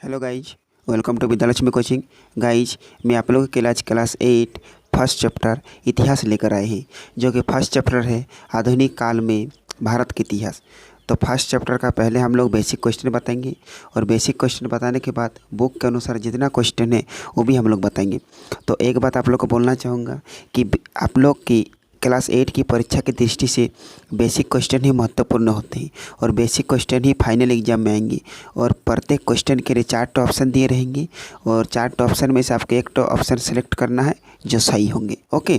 Hello guys, welcome to Vidyalakshmi coaching. Guys, मैं आप लोगों के लिए आज क्लास 8 फर्स्ट चैप्टर इतिहास लेकर आए हैं, जो कि फर्स्ट चैप्टर है आधुनिक काल में भारत के इतिहास। तो फर्स्ट चैप्टर का पहले हम लोग बेसिक क्वेश्चन बताएंगे और बेसिक क्वेश्चन बताने के बाद बुक के अनुसार जितना क्वेश्चन है वो भी हम लोग बताएंगे। तो एक बात आप लोग को बोलना चाहूँगा कि आप लोग की क्लास 8 की परीक्षा की दृष्टि से बेसिक क्वेश्चन ही महत्वपूर्ण होते हैं और बेसिक क्वेश्चन ही फाइनल एग्जाम में आएंगे। और प्रत्येक क्वेश्चन के लिए 4 ऑप्शन दिए रहेंगे और 4 ऑप्शन में से आपको एक ऑप्शन सेलेक्ट करना है जो सही होंगे। ओके,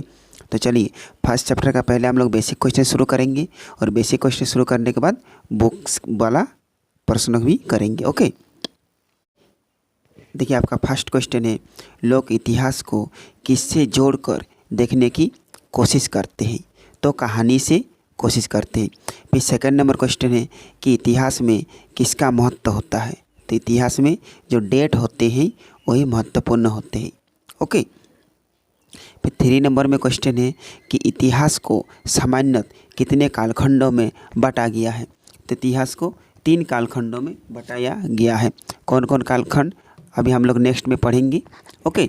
तो चलिए फर्स्ट चैप्टर का पहले हम लोग बेसिक क्वेश्चन शुरू करेंगे और बेसिक क्वेश्चन शुरू करने के बाद बुक्स वाला प्रश्न भी करेंगे। ओके, देखिए आपका फर्स्ट क्वेश्चन है, लोग इतिहास को किससे जोड़कर देखने की कोशिश करते हैं? तो कहानी से कोशिश करते हैं। फिर सेकंड नंबर क्वेश्चन है कि इतिहास में किसका महत्व होता है? तो इतिहास में जो डेट होते हैं वही महत्वपूर्ण होते हैं। ओके, फिर 3 नंबर में क्वेश्चन है कि इतिहास को सामान्यतः कितने कालखंडों में बांटा गया है? तो इतिहास को 3 कालखंडों में बांटा गया है। कौन कौन कालखंड अभी हम लोग नेक्स्ट में पढ़ेंगे। ओके,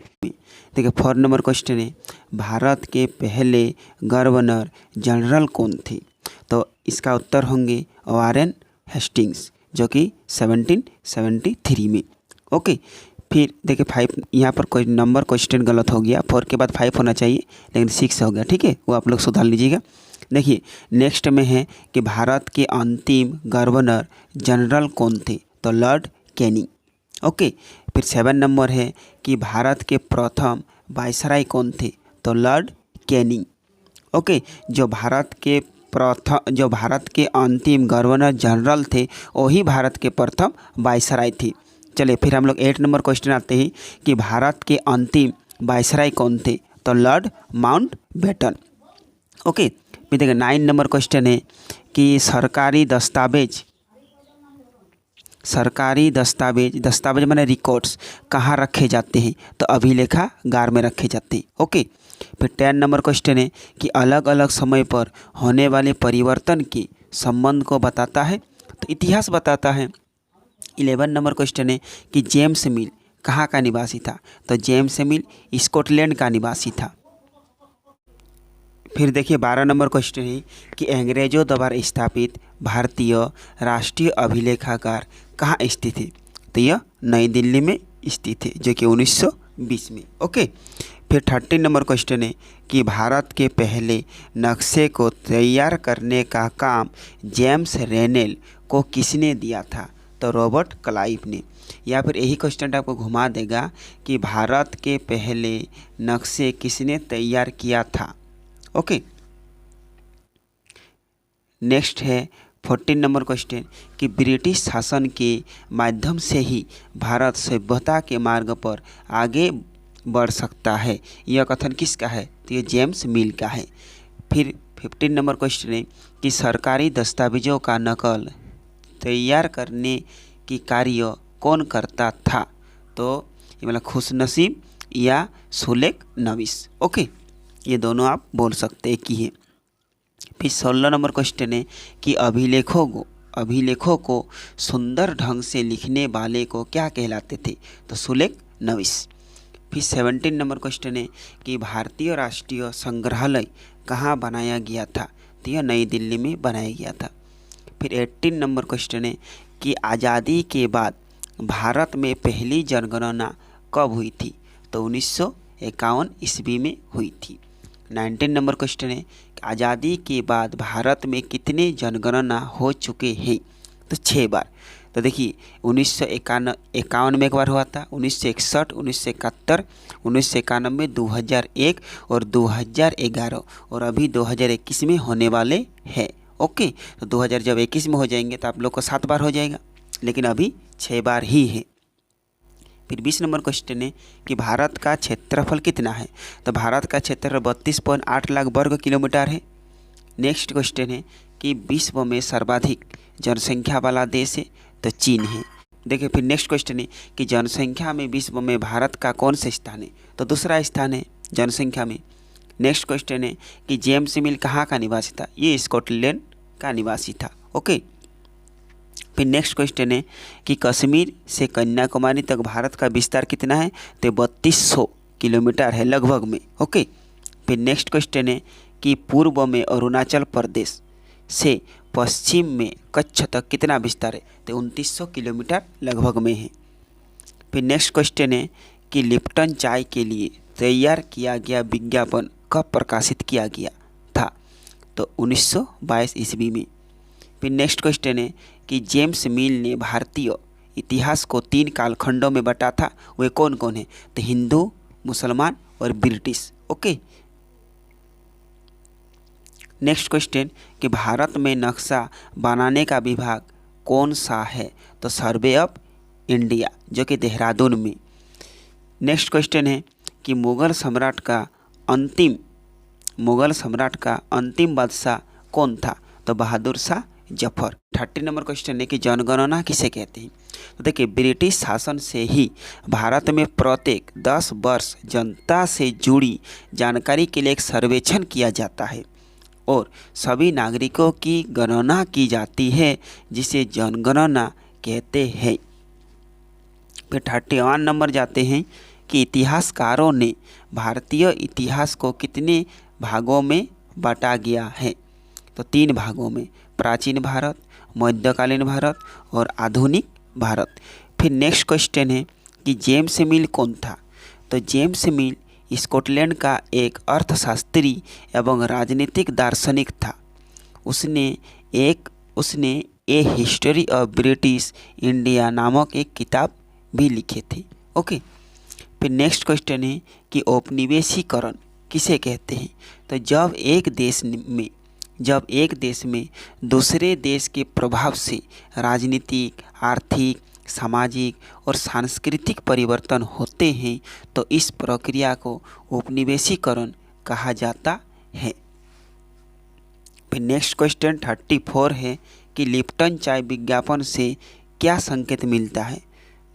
देखिए 4 नंबर क्वेश्चन है, भारत के पहले गवर्नर जनरल कौन थे? तो इसका उत्तर होंगे वारेन हेस्टिंग्स, जो कि 1773 में। ओके, फिर देखिए 5 यहाँ पर कोई नंबर क्वेश्चन गलत हो गया, 4 के बाद 5 होना चाहिए लेकिन 6 हो गया। ठीक है, वो आप लोग सुधार लीजिएगा। देखिए नेक्स्ट में है कि भारत के अंतिम गवर्नर जनरल कौन थे? तो लॉर्ड कैनिंग। ओके, फिर 7 नंबर है कि भारत के प्रथम वायसराय कौन थे? तो लॉर्ड कैनिंग। ओके, जो भारत के अंतिम गवर्नर जनरल थे वही भारत के प्रथम वायसराय थे। चलिए फिर हम लोग 8 नंबर क्वेश्चन आते हैं कि भारत के अंतिम वायसराय कौन थे? तो लॉर्ड माउंटबेटन। ओके, फिर देखिए 9 नंबर क्वेश्चन है कि सरकारी दस्तावेज माने रिकॉर्ड्स कहाँ रखे जाते हैं? तो अभिलेखागार में रखे जाते हैं। ओके, फिर 10 नंबर क्वेश्चन है कि अलग अलग समय पर होने वाले परिवर्तन के संबंध को बताता है? तो इतिहास बताता है। 11 नंबर क्वेश्चन है कि जेम्स मिल कहाँ का निवासी था? तो जेम्स मिल स्कॉटलैंड का निवासी था। फिर देखिए 12 नंबर क्वेश्चन है कि अंग्रेजों द्वारा स्थापित भारतीय राष्ट्रीय अभिलेखागार कहाँ स्थित है? तो यह नई दिल्ली में स्थित है, जो कि 1920 में। ओके, फिर 13 नंबर क्वेश्चन है कि भारत के पहले नक्शे को तैयार करने का काम जेम्स रेनेल को किसने दिया था? तो रॉबर्ट क्लाइव ने। या फिर यही क्वेश्चन आपको घुमा देगा कि भारत के पहले नक्शे किसने तैयार किया था? ओके, नेक्स्ट है 14 नंबर क्वेश्चन कि ब्रिटिश शासन के माध्यम से ही भारत सभ्यता के मार्ग पर आगे बढ़ सकता है, यह कथन किसका है? तो ये जेम्स मिल का है। फिर 15 नंबर क्वेश्चन है कि सरकारी दस्तावेजों का नकल तैयार करने की कार्य कौन करता था? तो ये मतलब खुशनसीब या सुलेख नवीस। ओके, ये दोनों आप बोल सकते एक ही हैं। फिर 16 नंबर क्वेश्चन है कि अभिलेखों को सुंदर ढंग से लिखने वाले को क्या कहलाते थे? तो सुलेख नवीस। फिर 17 नंबर क्वेश्चन है कि भारतीय राष्ट्रीय संग्रहालय कहाँ बनाया गया था? तो यह नई दिल्ली में बनाया गया था। फिर 18 नंबर क्वेश्चन है कि आज़ादी के बाद भारत में पहली जनगणना कब हुई थी? तो 1951 ईस्वी में हुई थी। 19 नंबर क्वेश्चन है आज़ादी के बाद भारत में कितने जनगणना हो चुके हैं? तो 6 बार। तो देखिए 1951 में एक बार हुआ था, 1961, 1971, 1991, 2001 और 2011 और अभी 2021 में होने वाले हैं। ओके, तो 2021 में हो जाएंगे तो आप लोग को 7 बार हो जाएगा, लेकिन अभी 6 बार ही है। फिर 20 नंबर क्वेश्चन है कि भारत का क्षेत्रफल कितना है? तो भारत का क्षेत्रफल 32.8 लाख वर्ग किलोमीटर है। नेक्स्ट क्वेश्चन है कि विश्व में सर्वाधिक जनसंख्या वाला देश है? तो चीन है। देखिए फिर नेक्स्ट क्वेश्चन है कि जनसंख्या में विश्व में भारत का कौन सा स्थान है? तो दूसरा स्थान है जनसंख्या में। नेक्स्ट क्वेश्चन है कि जेम्स मिल कहाँ का निवासी था? ये स्कॉटलैंड का निवासी था। ओके, फिर नेक्स्ट क्वेश्चन है कि कश्मीर से कन्याकुमारी तक भारत का विस्तार कितना है, तो 3200 किलोमीटर है लगभग में। ओके। फिर नेक्स्ट क्वेश्चन है कि पूर्व में अरुणाचल प्रदेश से पश्चिम में कच्छ तक कितना विस्तार है, तो 2900 किलोमीटर लगभग में है। फिर नेक्स्ट क्वेश्चन है कि लिप्टन चाय के लिए तैयार किया गया विज्ञापन कब प्रकाशित किया गया था, तो 1922 ईस्वी में। फिर नेक्स्ट क्वेश्चन है कि जेम्स मिल ने भारतीय इतिहास को 3 कालखंडों में बांटा था, वे कौन कौन है, तो हिंदू, मुसलमान और ब्रिटिश। ओके। नेक्स्ट क्वेश्चन कि भारत में नक्शा बनाने का विभाग कौन सा है, तो सर्वे ऑफ इंडिया, जो कि देहरादून में। नेक्स्ट क्वेश्चन है कि मुग़ल सम्राट का अंतिम बादशाह कौन था, तो बहादुर शाह जफर। 30 नंबर क्वेश्चन है कि जनगणना किसे कहते हैं, तो देखिए ब्रिटिश शासन से ही भारत में प्रत्येक 10 वर्ष जनता से जुड़ी जानकारी के लिए एक सर्वेक्षण किया जाता है और सभी नागरिकों की गणना की जाती है, जिसे जनगणना कहते हैं। फिर 31 नंबर जाते हैं कि इतिहासकारों ने भारतीय इतिहास को कितने भागों में बांटा गया है, तो 3 भागों में, प्राचीन भारत, मध्यकालीन भारत और आधुनिक भारत। फिर नेक्स्ट क्वेश्चन है कि जेम्स मिल कौन था, तो जेम्स मिल स्कॉटलैंड का एक अर्थशास्त्री एवं राजनीतिक दार्शनिक था। उसने ए हिस्ट्री ऑफ ब्रिटिश इंडिया नामक एक किताब भी लिखे थे। ओके। फिर नेक्स्ट क्वेश्चन है कि औपनिवेशीकरण किसे कहते हैं, तो जब एक देश में दूसरे देश के प्रभाव से राजनीतिक, आर्थिक, सामाजिक और सांस्कृतिक परिवर्तन होते हैं, तो इस प्रक्रिया को औपनिवेशीकरण कहा जाता है। फिर नेक्स्ट क्वेश्चन 34 है कि लिप्टन चाय विज्ञापन से क्या संकेत मिलता है,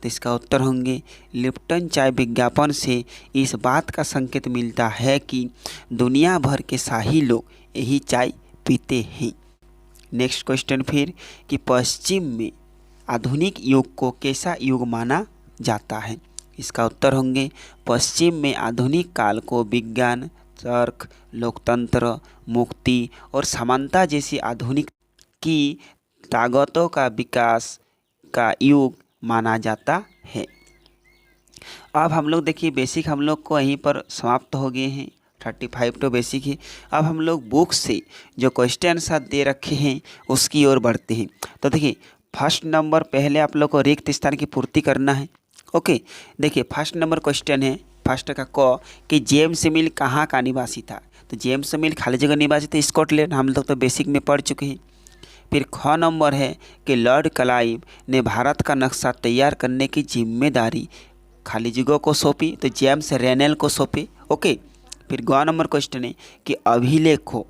तो इसका उत्तर होंगे लिप्टन चाय विज्ञापन से इस बात का संकेत मिलता है कि दुनिया भर के शाही लोग यही चाय पीते हैं। नेक्स्ट क्वेश्चन फिर कि पश्चिम में आधुनिक युग को कैसा युग माना जाता है, इसका उत्तर होंगे पश्चिम में आधुनिक काल को विज्ञान, तर्क, लोकतंत्र, मुक्ति और समानता जैसी आधुनिक की ताकतों का विकास का युग माना जाता है। अब हम लोग देखिए बेसिक हम लोग को यहीं पर समाप्त हो गए हैं। 35 तो बेसिक है। अब हम लोग बुक से जो क्वेश्चन आंसर दे रखे हैं उसकी ओर बढ़ते हैं। तो देखिए फर्स्ट नंबर पहले आप लोग को रिक्त स्थान की पूर्ति करना है। ओके। देखिए फर्स्ट नंबर क्वेश्चन है, फर्स्ट का क कि जेम्स मिल कहाँ का निवासी था, तो जेम्स मिल खाली जगह निवासी थे स्कॉटलैंड, हम लोग तो बेसिक में पढ़ चुके हैं। फिर ख नंबर है कि लॉर्ड क्लाइव ने भारत का नक्शा तैयार करने की जिम्मेदारी खाली जगह को सौंपी, तो जेम्स रेनेल को सौंपी। ओके। फिर ग नंबर क्वेश्चन है कि अभिलेखों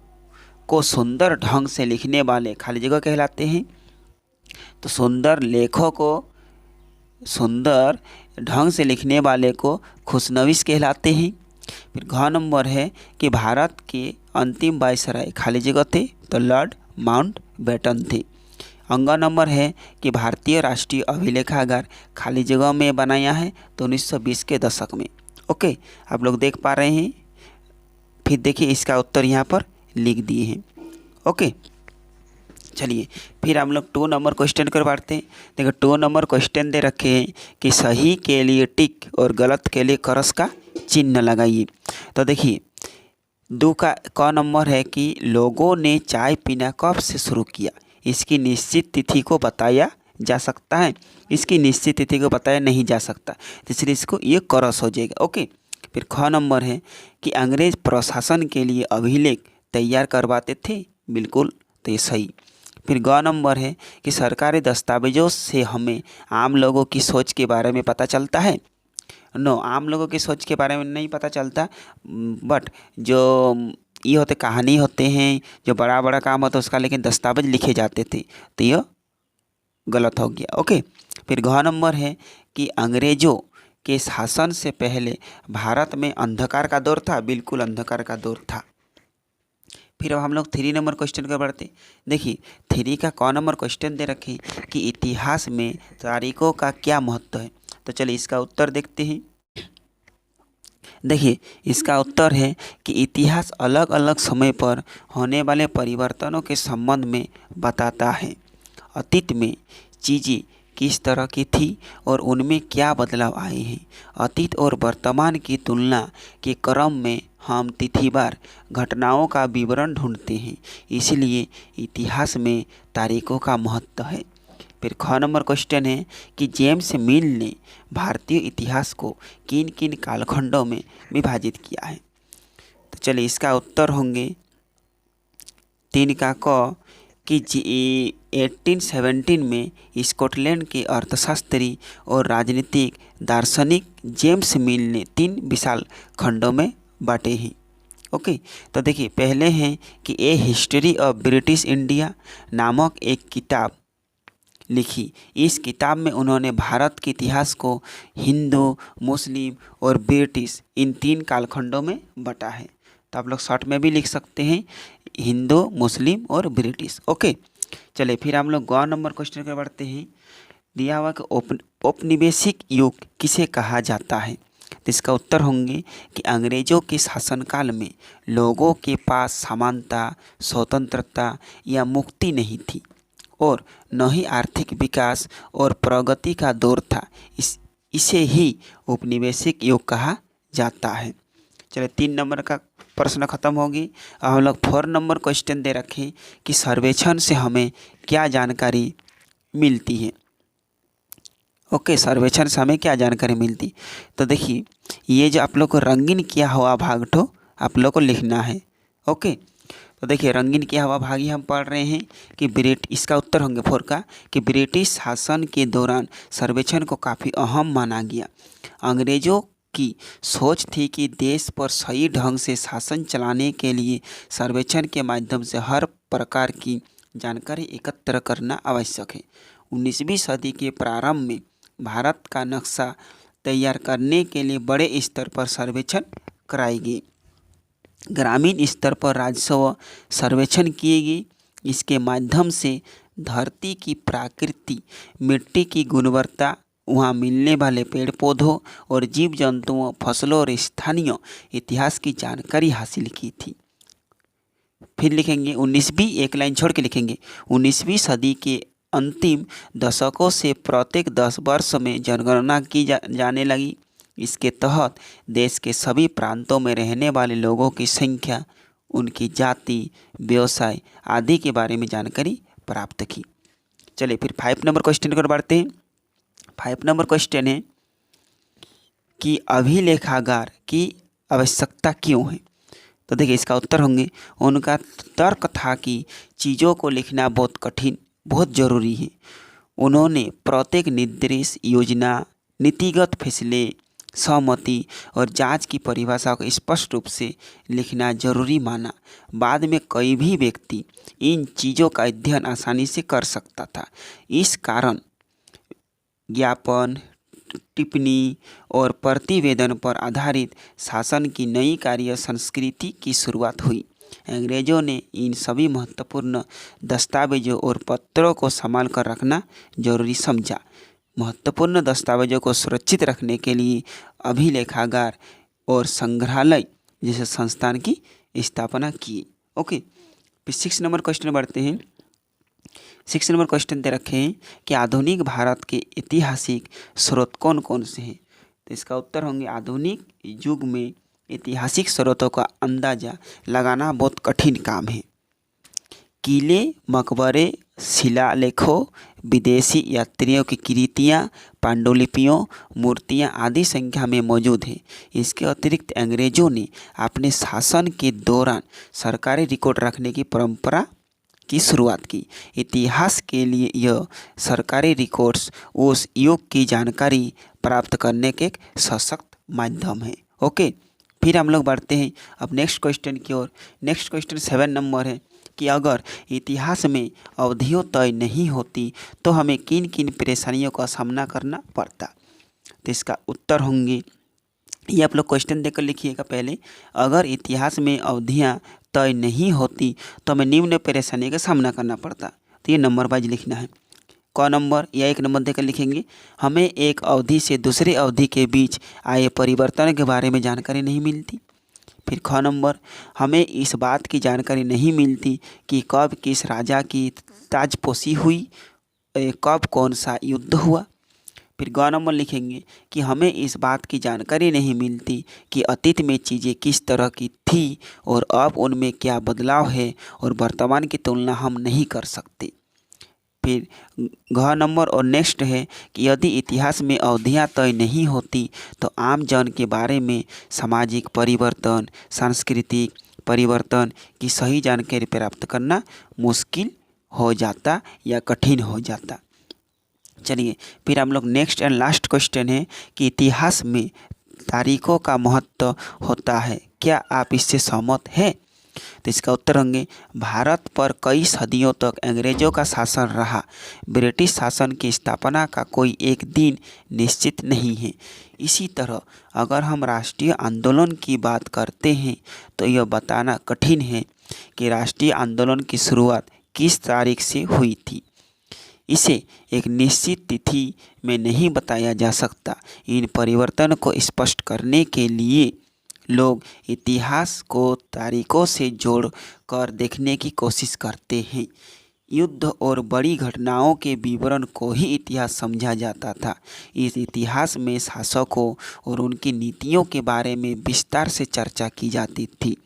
को सुंदर ढंग से लिखने वाले खाली जगह कहलाते हैं, तो सुंदर लेखों को सुंदर ढंग से लिखने वाले को खुशनवीस कहलाते हैं। फिर घ नंबर है कि भारत के अंतिम वायसराय खाली जगह थे, तो लॉर्ड माउंटबेटन थे। अंग नंबर है कि भारतीय राष्ट्रीय अभिलेखागार खाली जगह में बनाया है, तो 1920 के दशक में। ओके, आप लोग देख पा रहे हैं। फिर देखिए इसका उत्तर यहाँ पर लिख दिए हैं। ओके, चलिए फिर हम लोग 2 नंबर क्वेश्चन करवाते हैं। देखो 2 नंबर क्वेश्चन दे रखे हैं कि सही के लिए टिक और गलत के लिए क्रॉस का चिन्ह लगाइए। तो देखिए 2 का क नंबर है कि लोगों ने चाय पीना कब से शुरू किया, इसकी निश्चित तिथि को बताया जा सकता है, इसकी निश्चित तिथि को बताया नहीं जा सकता, इसलिए इसको ये क्रॉस हो जाएगा। ओके। फिर ख नंबर है कि अंग्रेज प्रशासन के लिए अभिलेख तैयार करवाते थे, बिल्कुल, तो ये सही। फिर ग नंबर है कि सरकारी दस्तावेजों से हमें आम लोगों की सोच के बारे में पता चलता है। नो, आम लोगों की सोच के बारे में नहीं पता चलता, बट जो ये होते कहानी होते हैं, जो बड़ा बड़ा काम होता है उसका लेकिन दस्तावेज लिखे जाते थे, तो यह गलत हो गया। ओके। फिर घ नंबर है कि अंग्रेजों के शासन से पहले भारत में अंधकार का दौर था, बिल्कुल अंधकार का दौर था। फिर अब हम लोग 3 नंबर क्वेश्चन कर बढ़ते। देखिए 3 का कौन नंबर क्वेश्चन दे रखे कि इतिहास में तारीखों का क्या महत्व है। तो चलिए इसका उत्तर देखते हैं। देखिए इसका उत्तर है कि इतिहास अलग अलग समय पर होने वाले परिवर्तनों के संबंध में बताता है। अतीत में चीज़ें किस तरह की थी और उनमें क्या बदलाव आए हैं। अतीत और वर्तमान की तुलना के क्रम में हम तिथिवार घटनाओं का विवरण ढूंढते हैं, इसलिए इतिहास में तारीखों का महत्व है। फिर ख नंबर क्वेश्चन है कि जेम्स मिल ने भारतीय इतिहास को किन किन कालखंडों में विभाजित किया है। तो चलिए इसका उत्तर होंगे 3 का क कि 1817 में स्कॉटलैंड के अर्थशास्त्री और राजनीतिक दार्शनिक जेम्स मिल ने 3 विशाल खंडों में बांटे हैं। ओके, तो देखिए पहले हैं कि ए हिस्ट्री ऑफ ब्रिटिश इंडिया नामक एक किताब लिखी। इस किताब में उन्होंने भारत के इतिहास को हिंदू, मुस्लिम और ब्रिटिश इन 3 कालखंडों में बांटा है। तो आप लोग शॉर्ट में भी लिख सकते हैं हिंदू, मुस्लिम और ब्रिटिश। ओके, चलिए फिर हम लोग ग नंबर क्वेश्चन पर बढ़ते हैं। दिया हुआ कि औपनिवेशिक युग किसे कहा जाता है। तो इसका उत्तर होंगे कि अंग्रेजों के शासनकाल में लोगों के पास समानता, स्वतंत्रता या मुक्ति नहीं थी और न ही आर्थिक विकास और प्रगति का दौर था। इसे ही औपनिवेशिक युग कहा जाता है। चलिए 3 नंबर का प्रश्न खत्म होगी। अब हम लोग 4 नंबर क्वेश्चन दे रखें कि सर्वेक्षण से हमें क्या जानकारी मिलती है। ओके, सर्वेक्षण से हमें क्या जानकारी मिलती। तो देखिए ये जो आप लोग को रंगीन किया हुआ भाग तो आप लोग को लिखना है। ओके, तो देखिए रंगीन किया हुआ भाग ही हम पढ़ रहे हैं कि इसका उत्तर होंगे 4 का कि ब्रिटिश शासन के दौरान सर्वेक्षण को काफ़ी अहम माना गया। अंग्रेजों की सोच थी कि देश पर सही ढंग से शासन चलाने के लिए सर्वेक्षण के माध्यम से हर प्रकार की जानकारी एकत्र करना आवश्यक है। 19वीं सदी के प्रारंभ में भारत का नक्शा तैयार करने के लिए बड़े स्तर पर सर्वेक्षण कराई गई। ग्रामीण स्तर पर राजस्व सर्वेक्षण किए गए। इसके माध्यम से धरती की प्रकृति, मिट्टी की गुणवत्ता, वहाँ मिलने वाले पेड़ पौधों और जीव जंतुओं, फसलों और स्थानीय इतिहास की जानकारी हासिल की थी। फिर लिखेंगे 19वीं, एक लाइन छोड़ के लिखेंगे 19वीं सदी के अंतिम दशकों से प्रत्येक 10 वर्ष में जनगणना की जाने लगी। इसके तहत देश के सभी प्रांतों में रहने वाले लोगों की संख्या, उनकी जाति, व्यवसाय आदि के बारे में जानकारी प्राप्त की। चलिए फिर 5 नंबर क्वेश्चन पर बढ़ते हैं। 5 नंबर क्वेश्चन है कि अभिलेखागार की आवश्यकता क्यों है। तो देखिए इसका उत्तर होंगे उनका तर्क था कि चीज़ों को लिखना बहुत कठिन, बहुत ज़रूरी है। उन्होंने प्रत्येक निर्देश, योजना, नीतिगत फैसले, सहमति और जांच की परिभाषा को स्पष्ट रूप से लिखना जरूरी माना। बाद में कोई भी व्यक्ति इन चीज़ों का अध्ययन आसानी से कर सकता था। इस कारण ज्ञापन, टिप्पणी और प्रतिवेदन पर आधारित शासन की नई कार्य संस्कृति की शुरुआत हुई। अंग्रेजों ने इन सभी महत्वपूर्ण दस्तावेजों और पत्रों को संभाल कर रखना जरूरी समझा। महत्वपूर्ण दस्तावेजों को सुरक्षित रखने के लिए अभिलेखागार और संग्रहालय जैसे संस्थान की स्थापना की। ओके, फिर 6 नंबर क्वेश्चन बढ़ते हैं। 6 नंबर क्वेश्चन दे रखे हैं कि आधुनिक भारत के ऐतिहासिक स्रोत कौन कौन से हैं। तो इसका उत्तर होंगे आधुनिक युग में ऐतिहासिक स्रोतों का अंदाजा लगाना बहुत कठिन काम है। किले, मकबरे, शिलालेखों, विदेशी यात्रियों की कृतियाँ, पांडुलिपियों, मूर्तियाँ आदि संख्या में मौजूद है। इसके अतिरिक्त अंग्रेजों ने अपने शासन के दौरान सरकारी रिकॉर्ड रखने की परंपरा की शुरुआत की। इतिहास के लिए यह सरकारी रिकॉर्ड्स उस युग की जानकारी प्राप्त करने के एक सशक्त माध्यम है। ओके, फिर हम लोग बढ़ते हैं अब नेक्स्ट क्वेश्चन की ओर। नेक्स्ट क्वेश्चन 7 नंबर है कि अगर इतिहास में अवधियों तय नहीं होती तो हमें किन किन परेशानियों का सामना करना पड़ता। तो इसका उत्तर होंगे ये आप लोग क्वेश्चन देखकर लिखिएगा पहले। अगर इतिहास में अवधियाँ तय नहीं होती तो हमें निम्न परेशानी का सामना करना पड़ता। तो ये नंबर वाइज लिखना है। क नंबर या 1 नंबर देकर लिखेंगे, हमें एक अवधि से दूसरी अवधि के बीच आए परिवर्तन के बारे में जानकारी नहीं मिलती। फिर ख नंबर, हमें इस बात की जानकारी नहीं मिलती कि कब किस राजा की ताजपोशी हुई, कब कौन सा युद्ध हुआ। फिर ग नंबर लिखेंगे कि हमें इस बात की जानकारी नहीं मिलती कि अतीत में चीज़ें किस तरह की थी और अब उनमें क्या बदलाव है और वर्तमान की तुलना हम नहीं कर सकते। फिर घ नंबर और नेक्स्ट है कि यदि इतिहास में अवधियाँ तय नहीं होती तो आम जन के बारे में सामाजिक परिवर्तन, सांस्कृतिक परिवर्तन की सही जानकारी प्राप्त करना मुश्किल हो जाता या कठिन हो जाता। चलिए फिर हम लोग नेक्स्ट एंड लास्ट क्वेश्चन है कि इतिहास में तारीखों का महत्व होता है, क्या आप इससे सहमत हैं? तो इसका उत्तर होंगे, भारत पर कई सदियों तक अंग्रेजों का शासन रहा। ब्रिटिश शासन की स्थापना का कोई एक दिन निश्चित नहीं है। इसी तरह अगर हम राष्ट्रीय आंदोलन की बात करते हैं तो यह बताना कठिन है कि राष्ट्रीय आंदोलन की शुरुआत किस तारीख से हुई थी। इसे एक निश्चित तिथि में नहीं बताया जा सकता। इन परिवर्तन को स्पष्ट करने के लिए लोग इतिहास को तारीखों से जोड़कर देखने की कोशिश करते हैं। युद्ध और बड़ी घटनाओं के विवरण को ही इतिहास समझा जाता था। इस इतिहास में शासकों और उनकी नीतियों के बारे में विस्तार से चर्चा की जाती थी।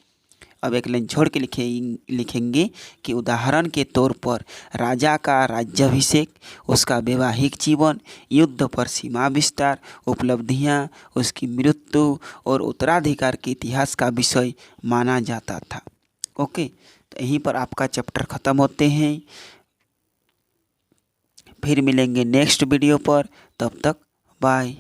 अब एक लाइन छोड़ के लिखेंगे कि उदाहरण के तौर पर राजा का राज्याभिषेक, उसका वैवाहिक जीवन, युद्ध पर सीमा विस्तार, उपलब्धियां, उसकी मृत्यु और उत्तराधिकार के इतिहास का विषय माना जाता था। ओके, तो यहीं पर आपका चैप्टर ख़त्म होते हैं। फिर मिलेंगे नेक्स्ट वीडियो पर, तब तक बाय।